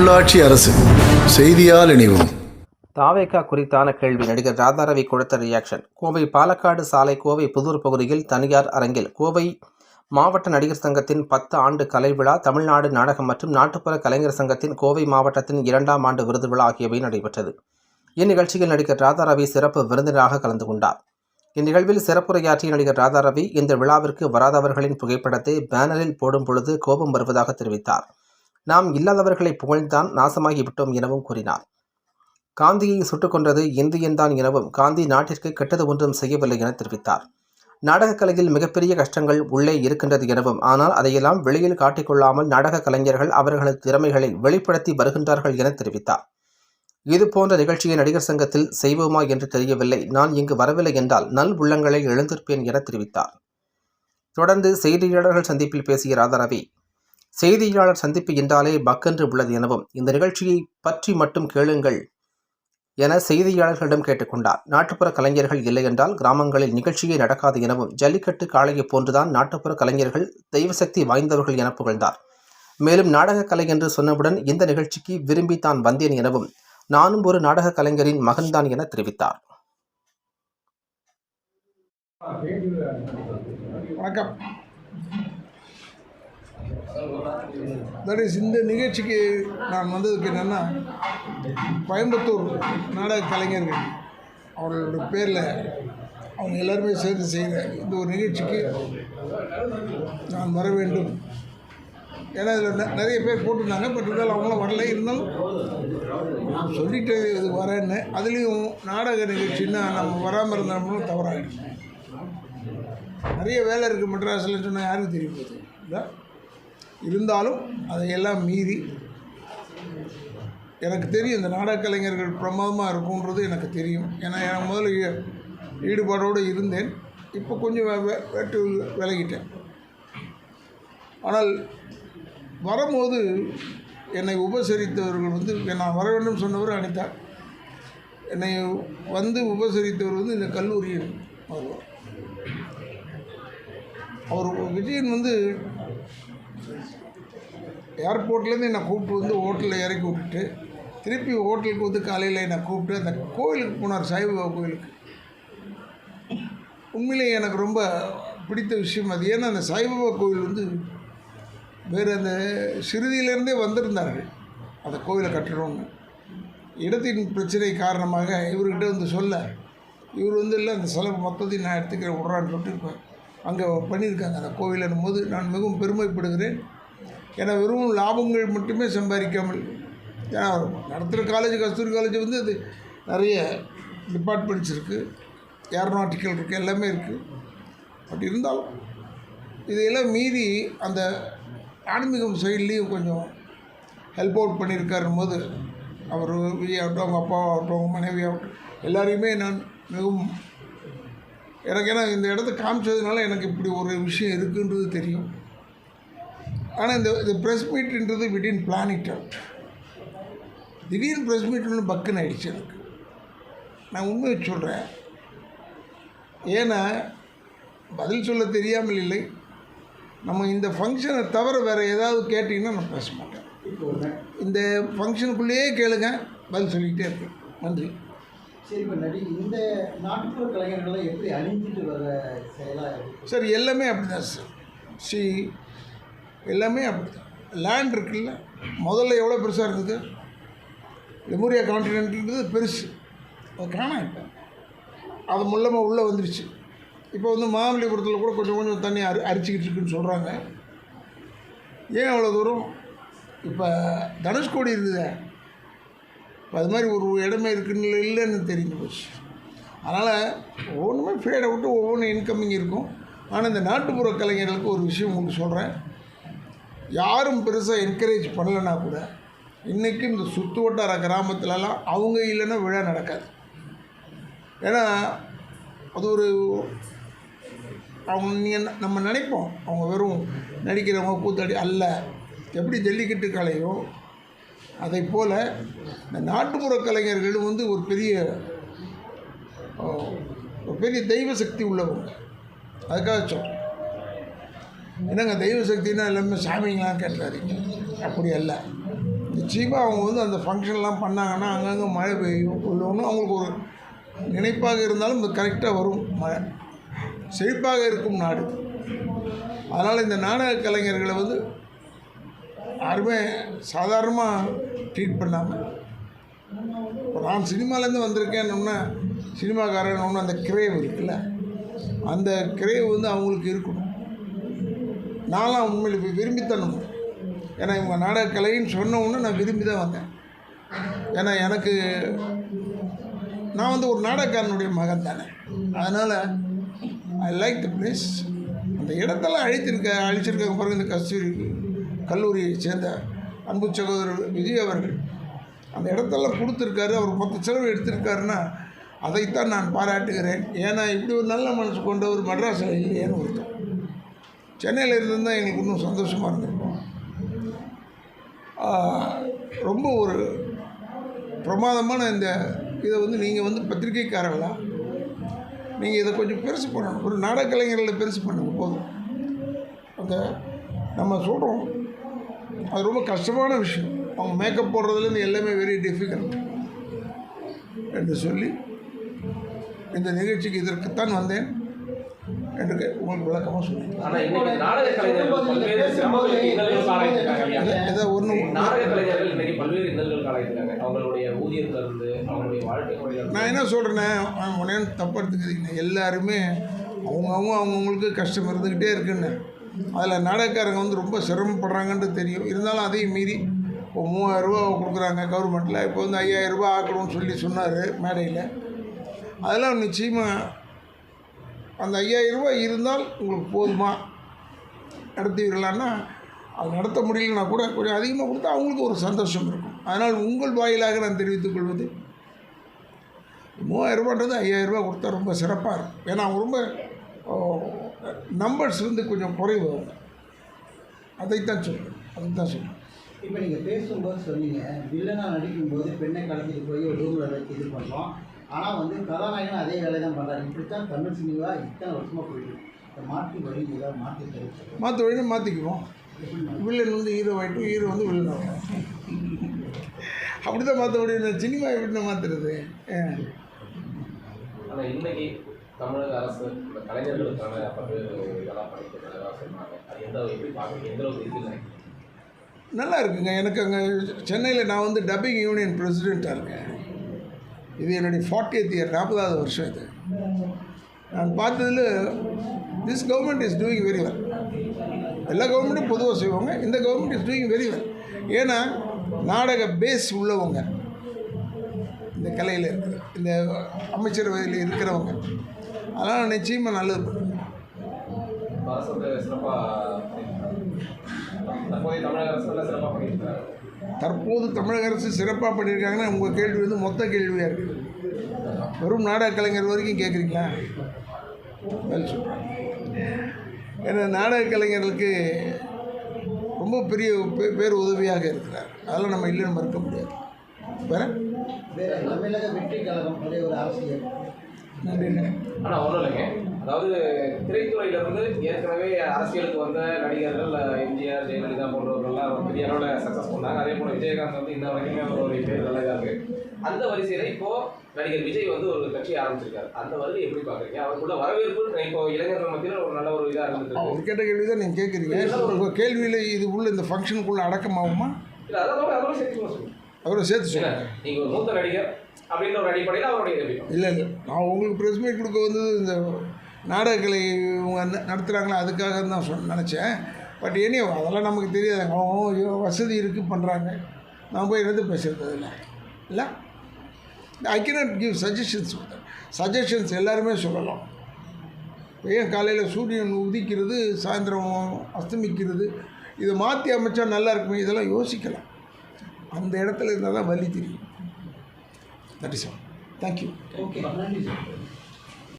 உள்ளாட்சி அரசு செய்தியால் இணைவோம். தாவேகா குறித்தான கேள்வி நடிகர் ராதாரவி கொடுத்த ரியாக்ஷன். கோவை பாலக்காடு சாலை கோவை புதூர் பகுதியில் தனியார் அரங்கில் கோவை மாவட்ட நடிகர் சங்கத்தின் 10 ஆண்டு கலை விழா, தமிழ்நாடு நாடகம் மற்றும் நாட்டுப்புற கலைஞர் சங்கத்தின் கோவை மாவட்டத்தின் 2ஆம் ஆண்டு விருது விழா ஆகியவை நடைபெற்றது. இந்நிகழ்ச்சியில் நடிகர் ராதாரவி சிறப்பு விருந்தினராக கலந்து கொண்டார். இந்நிகழ்வில் சிறப்புரையாற்றிய நடிகர் ராதாரவி இந்த விழாவிற்கு வராதவர்களின் புகைப்படத்தை பேனரில் போடும் பொழுது கோபம் வருவதாக தெரிவித்தார். நாம் இல்லாதவர்களை புகழ்ந்தான் நாசமாகிவிட்டோம் எனவும் கூறினார். காந்தியை சுட்டுக் கொன்றது இந்தியன்தான் எனவும் காந்தி நாட்டிற்கு கெட்டது ஒன்றும் செய்யவில்லை என தெரிவித்தார். நாடகக் கலையில் மிகப்பெரிய கஷ்டங்கள் உள்ளே இருக்கின்றது எனவும், ஆனால் அதையெல்லாம் வெளியில் காட்டிக்கொள்ளாமல் நாடக கலைஞர்கள் அவர்களது திறமைகளை வெளிப்படுத்தி வருகின்றார்கள் என தெரிவித்தார். இதுபோன்ற நிகழ்ச்சியை நடிகர் சங்கத்தில் செய்வோமா என்று தெரியவில்லை. நான் இங்கு வரவில்லை என்றால் நல் உள்ளங்களை இழந்திருப்பேன் என தெரிவித்தார். தொடர்ந்து செய்தியாளர்கள் சந்திப்பில் பேசிய ராதாரவி, செய்தியாளர் சந்திப்பு என்றாலே பக்கென்று உள்ளது எனவும், இந்த நிகழ்ச்சியை பற்றி மட்டும் கேளுங்கள் என செய்தியாளர்களிடம் கேட்டுக்கொண்டார். நாட்டுப்புற கலைஞர்கள் இல்லை என்றால் கிராமங்களில் நிகழ்ச்சியே நடக்காது எனவும், ஜல்லிக்கட்டு காளையை போன்றுதான் நாட்டுப்புற கலைஞர்கள் தெய்வசக்தி வாய்ந்தவர்கள் என புகழ்ந்தார். மேலும் நாடக கலை என்று சொன்னவுடன் இந்த நிகழ்ச்சிக்கு விரும்பி தான் வந்தேன் எனவும், நானும் ஒரு நாடக கலைஞரின் மகன்தான் என தெரிவித்தார். வணக்கம். இந்த நிகழ்ச்சிக்கு நான் வந்ததுக்கு என்னென்னா, கோயம்புத்தூர் நாடக கலைஞர்கள் அவர்களுடைய பேரில் அவங்க எல்லாருமே சேர்ந்து செய்கிற இந்த ஒரு நிகழ்ச்சிக்கு நான் வர வேண்டும். ஏன்னா இதில் நிறைய பேர் போட்டிருந்தாங்க. பட் இருந்தாலும் அவங்களும் வரல. இருந்தாலும் சொல்லிட்டு இது வரேன்னு, அதுலேயும் நாடக நிகழ்ச்சின்னா நம்ம வராமல் இருந்தோம்னா தவறாகிடும். நிறைய வேலை இருக்குது மெட்ராஸில் சொன்னால் யாருக்கும் தெரிய போகுது இல்லை. இருந்தாலும் அதையெல்லாம் மீறி எனக்கு தெரியும் இந்த நாடக கலைஞர்கள் பிரமாதமாக இருக்குன்றது எனக்கு தெரியும். ஏன்னா எனக்கு முதல்ல ஈடுபாடோடு இருந்தேன். இப்போ கொஞ்சம் வெட்டு விலகிட்டேன். ஆனால் வரும்போது என்னை உபசரித்தவர்கள் நான் வர வேண்டும் சொன்னவர் அனிதா. என்னை உபசரித்தவர் இந்த கல்லூரியில் வருவார். அவர் விஜயன் ஏர்போர்ட்லேருந்து என்னை கூப்பிட்டு ஹோட்டலில் இறக்கி விட்டுட்டு திருப்பி ஹோட்டலுக்கு காலையில் என்னை கூப்பிட்டு அந்த கோயிலுக்கு போனார், சாய்பாபா கோயிலுக்கு. உண்மையிலேயே எனக்கு ரொம்ப பிடித்த விஷயம் அது. ஏன்னா அந்த சாய்பாபா கோயில் வேறு அந்த சிறுதியிலேருந்தே வந்திருந்தார்கள் அந்த கோயிலை கட்டணும்னு. இடத்தின் பிரச்சனை காரணமாக இவர்கிட்ட சொல்ல இவர் இல்லை அந்த செலவு மொத்தத்தையும் நான் எடுத்துக்கிறேன் விட்றான்னு சொல்லிட்டு இப்போ அங்கே பண்ணியிருக்காங்க அந்த கோயிலுன்னும் போது நான் மிகவும் பெருமைப்படுகிறேன். ஏன்னா வெறும் லாபங்கள் மட்டுமே சம்பாதிக்காமல், ஏன்னா நடத்துகிற காலேஜ் கஸ்தூரி காலேஜ் அது நிறைய டிபார்ட்மெண்ட்ஸ் இருக்குது, ஏரோநாட்டிக்கல் இருக்குது, எல்லாமே இருக்குது. பட் இருந்தாலும் இதையெல்லாம் மீறி அந்த ஆன்மீகம் சைட்லேயும் கொஞ்சம் ஹெல்ப் அவுட் பண்ணியிருக்காருன்னு போது அவர் விஜய் ஆகட்டும், அவங்க அப்பாவாகட்டும், அவங்க மனைவி ஆகட்டும், எல்லாரையுமே நான் மிகவும் ஏன்னா இந்த இடத்த காமிச்சதுனால எனக்கு இப்படி ஒரு விஷயம் இருக்குன்றது தெரியும். ஆனால் இந்த ப்ரெஸ் மீட்டுன்றது விடின் பிளான் இட் அவுட். திடீர்னு ப்ரெஸ் மீட்னு பக்குன்னு ஆகிடுச்சு எனக்கு. நான் உண்மையை சொல்கிறேன். ஏன்னா பதில் சொல்ல தெரியாமல் இல்லை. நம்ம இந்த ஃபங்க்ஷனை தவிர வேறு ஏதாவது கேட்டிங்கன்னா நான் பேச மாட்டேன். இந்த ஃபங்க்ஷனுக்குள்ளேயே கேளுங்க, பதில் சொல்லிக்கிட்டே இருக்கேன். நன்றி. சரி, இப்போ இந்த நாட்டுப்புற கலைஞர்களை எப்படி அழிஞ்சிட்டு வர செயலாக சார் எல்லாமே அப்படி தான் சார். எல்லாமே அப்படி தான். லேண்ட் இருக்குல்ல, முதல்ல எவ்வளோ பெருசாக இருந்தது, லெமூரியா கான்டினென்ட்ன்றது பெருசு, அது காணாம். இப்போ அது மூலமாக உள்ளே வந்துடுச்சு. இப்போ மகாபலிபுரத்தில் கூட கொஞ்சம் தண்ணி அரிச்சிக்கிட்டு இருக்குன்னு சொல்கிறாங்க. ஏன் அவ்வளோ தூரம்? இப்போ தனுஷ்கோடி இருந்தது, இப்போ அது மாதிரி ஒரு இடமே இருக்குன்னு இல்லைன்னு தெரிஞ்சு போச்சு. அதனால் ஒவ்வொன்றுமே ஃபேட் அவுட்டு ஒவ்வொன்றும் இன்கமிங் இருக்கும். ஆனால் இந்த நாட்டுப்புற கலைஞர்களுக்கு ஒரு விஷயம் உங்களுக்கு சொல்கிறேன். யாரும் பெருசாக என்கரேஜ் பண்ணலைன்னா கூட இன்றைக்கும் இந்த சுற்று வட்டார கிராமத்துலலாம் அவங்க இல்லைன்னா விழா நடக்காது. ஏன்னா அது ஒரு அவங்க நம்ம நினைப்போம் அவங்க வெறும் நடிக்கிறவங்க கூத்தாடி அல்ல. எப்படி ஜல்லிக்கட்டு கலையோ அதை போல் இந்த நாட்டுப்புற கலைஞர்கள் ஒரு பெரிய தெய்வ சக்தி உள்ளவங்க. அதுக்காக சொல்கிறேன். என்னங்க தெய்வ சக்தின்னா எல்லாமே சாமிங்களாம் கேட்டுறாதீங்க, அப்படி அல்ல. நிச்சயமாக அவங்க வந்து அந்த ஃபங்க்ஷன்லாம் பண்ணாங்கன்னா அங்கங்கே மழை பெய்யும் ஒன்று அவங்களுக்கு ஒரு நினைப்பாக இருந்தாலும் இது கரெக்டாக வரும் மழை. செழிப்பாக இருக்கும் நாடு. அதனால் இந்த நாடக கலைஞர்களை வந்து யாருமே சாதாரணமாக ட்ரீட் பண்ணாமல், இப்போ நான் சினிமாலேருந்து வந்திருக்கேன்னொன்னா சினிமாக்காரன் ஒன்று அந்த கிரேவ் இருக்குல்ல, அந்த கிரேவ் வந்து அவங்களுக்கு இருக்கணும். நான்லாம் உண்மையில் இப்போ விரும்பித்தனம், ஏன்னா இவங்க நாடக கலைன்னு சொன்ன உடனே நான் விரும்பி தான் வந்தேன். ஏன்னா எனக்கு நான் வந்து ஒரு நாடகக்காரனுடைய மகன் தானே, அதனால் ஐ லைக் த பிளேஸ். அந்த இடத்தெல்லாம் அழிச்சிருக்காங்க பாருங்கள். இந்த கஸ்தூரி கல்லூரியை சேர்ந்த அன்பு சகோதரர் விஜய் அவர்கள் அந்த இடத்தெல்லாம் கொடுத்துருக்காரு. அவர் மொத்த செலவு எடுத்திருக்காருன்னா அதைத்தான் நான் பாராட்டுகிறேன். ஏன்னா இப்படி ஒரு நல்ல மனசு கொண்ட ஒரு மெட்ராஸில் இல்லையேன்னு ஒருத்தர். சென்னையில் இருந்தால் எங்களுக்கு இன்னும் சந்தோஷமாக இருந்திருக்கும். ரொம்ப ஒரு பிரமாதமான இந்த இதை வந்து நீங்கள் வந்து பத்திரிகைக்காரர்களா நீங்கள் இதை கொஞ்சம் பெருசு பண்ணணும். ஒரு நாடக கலைஞர்களை பெருசு பண்ணுங்க போதும். அந்த நம்ம சொல்கிறோம் அது ரொம்ப கஷ்டமான விஷயம். அவங்க மேக்கப் போடுறதுலேருந்து எல்லாமே வெரி டிஃபிகல்ட் என்று சொல்லி இந்த நிகழ்ச்சிக்கு இதற்குத்தான் வந்தேன் என்று உங்களுக்கு விளக்கமாக சொன்னேன். ஏதோ ஒன்று நான் என்ன சொல்கிறேன்னே, உடனே தப்பு எடுத்துக்கிறீங்க. எல்லாருமே அவங்கவுங்களுக்கு கஷ்டம் இருந்துக்கிட்டே இருக்குன்னு. அதில் நாடகக்காரங்க வந்து ரொம்ப சிரமப்படுறாங்கன்றது தெரியும். இருந்தாலும் அதையும் மீறி இப்போ 3000 ரூபா கொடுக்குறாங்க கவர்மெண்ட்டில். இப்போ வந்து 5000 ரூபா ஆக்கணும்னு சொல்லி சொன்னார் மேடையில். அதெல்லாம் நிச்சயமாக அந்த 5000 ரூபா இருந்தால் உங்களுக்கு போதுமா நடத்துவீர்களான்னா, அது நடத்த முடியலன்னா கூட கொஞ்சம் அதிகமாக கொடுத்தா அவங்களுக்கு ஒரு சந்தோஷம் இருக்கும். அதனால் உங்கள் வாயிலாக நான் தெரிவித்துக் கொள்வது 3000 ரூபான்றது 5000 ரூபா கொடுத்தா ரொம்ப சிறப்பாக இருக்கும். ஏன்னா அவங்க ரொம்ப நம்பர்ஸ் வந்து கொஞ்சம் குறைவு. அதைத்தான் சொல்லுவேன். இப்போ நீங்கள் பேசும்போது சொன்னீங்க, வில்லனாக நடிக்கும்போது பெண்ணை கடத்திட்டு போய் ஒரு ரூமில் வச்சு இது பண்ணுறோம். ஆனால் வந்து கதாநாயகன் அதே வேலையை தான் பண்ணுறாரு. இப்படித்தான் தமிழ் சினிமா இத்தனை வருஷமாக போயிட்டு இந்த மாற்றி வழி ஏதாவது மாற்ற வழின்னு மாற்றிக்குவோம். வில்லன் வந்து ஹீரோ ஆகிட்டு, ஹீரோ வந்து வில்லன் ஆகும். அப்படி தான் மாற்ற முடியும். சினிமா எப்படின்னா மாற்றுறது? ஆனால் இன்னைக்கு தமிழக அரசு இந்த கலைஞர்களுக்கான பல்வேறு இதெல்லாம் படிக்கிறதா சொன்னாங்க. அது எப்படி பார்க்குறீங்க? எந்த அளவுக்கு இருக்குன்னு நல்லா இருக்குங்க. எனக்கு அங்கே சென்னையில் நான் வந்து டப்பிங் யூனியன் பிரசிடெண்ட்டாக இருக்கேன். இது என்னுடைய 40th இயர், 40வது வருஷம் இது. நான் பார்த்ததில் this government is doing very well. எல்லா கவர்மெண்ட்டும் பொதுவாக செய்வாங்க, இந்த government is doing very well. ஏன்னா நாடக பேஸ் உள்ளவங்க, இந்த கலையில் இருக்கிற இந்த அமைச்சரவையில் இருக்கிறவங்க, அதனால் நிச்சயமாக நல்லது பண்ணுங்க. தற்போது தமிழக அரசு சிறப்பாக பண்ணியிருக்காங்கன்னா உங்கள் கேள்வி வந்து மொத்த கேள்வியாக இருக்குது. வெறும் நாடக கலைஞர் வரைக்கும் கேட்குறீங்களா? சொல்கிறேன். ஏன்னா நாடக கலைஞர்களுக்கு ரொம்ப பெரிய பேர் உதவியாக இருக்கிறார். அதெல்லாம் நம்ம இல்லைன்னு மறுக்க முடியாது. வேறு தமிழக வெற்றி கழகம் அதே ஒரு அரசியல். நன்றிண்ணே. ஆனால் ஒன்றும் இல்லைங்க, அதாவது திரைத்துறையிலிருந்து ஏற்கனவே அரசியலுக்கு வந்த நடிகர்கள் எம்ஜிஆர், ஜெயலலிதா போன்றவர்கள்லாம் பெரிய அளவில் சக்ஸஸ் பண்ணாங்க. அதே போல் விஜயகாந்த் வந்து இன்ன வரைக்குமே அவருடைய பேர் நல்லா இருக்குது. அந்த வரிசையில் இப்போது நடிகர் விஜய் வந்து ஒரு கட்சி ஆரம்பிச்சிருக்காரு. அந்த வருகை எப்படி பார்க்குறீங்க? அவருக்குள்ள வரவேற்பு இப்போ இளைஞர்கள் மத்தியில் ஒரு நல்ல ஒரு இதாக இருந்துருக்கு. அவர் கேட்ட கேள்வி தான் நீங்கள் கேட்குறீங்க. உங்கள் கேள்வியில் இது உள்ள இந்த ஃபங்க்ஷனுக்குள்ளே அடக்கமாகுமா? இல்லை, அதோட சேர்த்து சொல்லுங்கள். அவரை சேர்த்து சொல்லுங்கள். நீங்கள் ஒரு மூத்த நடிகர் அப்படின்ற ஒரு அடிப்படையில் அவருடைய இல்லை நான் உங்களுக்கு ப்ரெஸ் மீட் கொடுக்க வந்தது இந்த நாடகக்கலை இவங்க நடத்துகிறாங்களா அதுக்காக தான் நினச்சேன். பட் ஏனே அதெல்லாம் நமக்கு தெரியாது. அவங்க வசதி இருக்குது பண்ணுறாங்க. நான் போய் எது பேசுகிறது இல்லை. ஐ கேனாட் கிவ் சஜஷன்ஸ் எல்லாருமே சொல்லலாம். ஏன் காலையில் சூரியன் உதிக்கிறது, சாயந்தரம் அஸ்தமிக்கிறது, இதை மாற்றி அமைச்சா நல்லா இருக்குமே, இதெல்லாம் யோசிக்கலாம். அந்த இடத்துல இருந்தால் தான் வலி தெரியும். That is all. Thank you. Okay, நன்றி சார்.